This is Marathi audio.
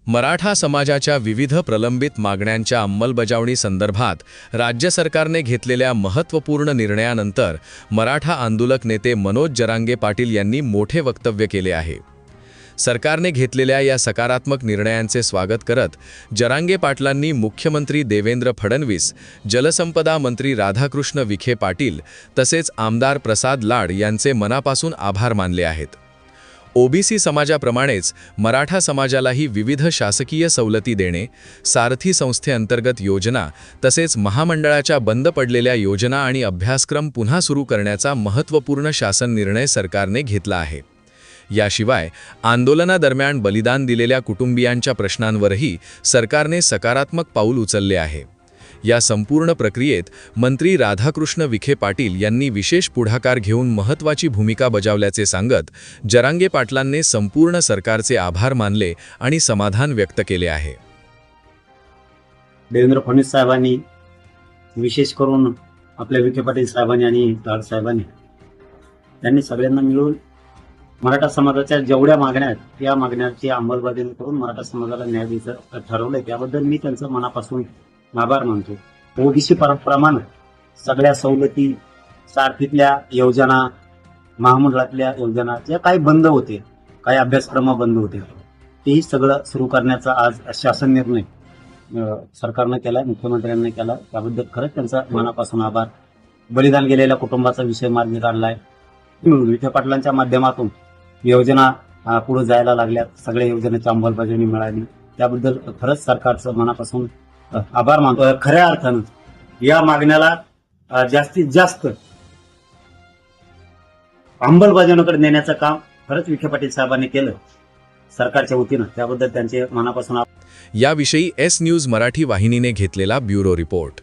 मराठा समाजाच्या विविध प्रलंबित मागण्यांच्या अंमलबजावणी संदर्भात राज्य सरकारने घेतलेल्या महत्त्वपूर्ण निर्णयानंतर मराठा आंदोलक नेते मनोज जरांगे पाटील यांनी मोठे वक्तव्य केले आहे। सरकारने घेतलेल्या या सकारात्मक निर्णयांचे स्वागत करत जरांगे पाटलांनी मुख्यमंत्री देवेंद्र फडणवीस, जलसंपदा मंत्री राधाकृष्ण विखे पाटील तसेच आमदार प्रसाद लाड यांचे मनापासून आभार मानले आहेत। ओबीसी समाजाप्रमाणेच मराठा समाजालाही विविध शासकीय सवलती देणे, सारथी संस्थेअंतर्गत योजना तसेच महामंडळाच्या बंद पडलेल्या योजना आणि अभ्यासक्रम पुन्हा सुरू करण्याचा महत्त्वपूर्ण शासन निर्णय सरकारने घेतला आहे। याशिवाय आंदोलनादरम्यान बलिदान दिलेल्या कुटुंबियांच्या प्रश्नांवरही सरकारने सकारात्मक पाऊल उचलले आहे। या संपूर्ण प्रक्रियेत मंत्री राधाकृष्ण विखे पाटील यांनी विशेष पुढाकार घेऊन महत्त्वाची भूमिका बजावल्याचे सांगत जरांगे पाटलांनी संपूर्ण सरकारचे आभार मानले आणि समाधान व्यक्त केले आहे। देवेंद्र फडणवीस साहेबांनी, विशेष करून आपल्या विखे पाटील साहेबांनी आणि लाड साहेबांनी, त्यांनी सगळ्यांना मिळून मराठा समाजाच्या जेवढ्या मागण्या आहेत या मागण्यांची अंमलबजावणी करून मराठा समाजाला न्याय द्यायचं ठरवलंय। त्याबद्दल मी त्यांचं मनापासून आभार मानतो। ओबीसी प्रमाणे सगळ्या सवलती, सारथीतल्या योजना, महामंडळातल्या योजना ज्या काही बंद होते, काही अभ्यासक्रम बंद होते, तेही सगळं सुरू करण्याचा आज शासन निर्णय सरकारनं केलाय, मुख्यमंत्र्यांनी केला। त्याबद्दल खरंच त्यांचा मनापासून आभार। बलिदान गेलेल्या कुटुंबाचा विषय मार्गी काढलाय। विखे पाटलांच्या माध्यमातून योजना पुढे जायला लागल्यात, सगळ्या योजनेची अंमलबजावणी मिळाली, त्याबद्दल खरंच सरकारचं मनापासून आभार मानतो। खऱ्या अर्थानं या मागण्याला जास्तीत जास्त अंमलबजावणीकडे नेण्याचं काम खरंच विखे पाटील साहेबांनी केलं सरकारच्या वतीनं, त्याबद्दल त्यांचे मनापासून याविषयी एस न्यूज मराठी वाहिनीने घेतलेला ब्युरो रिपोर्ट।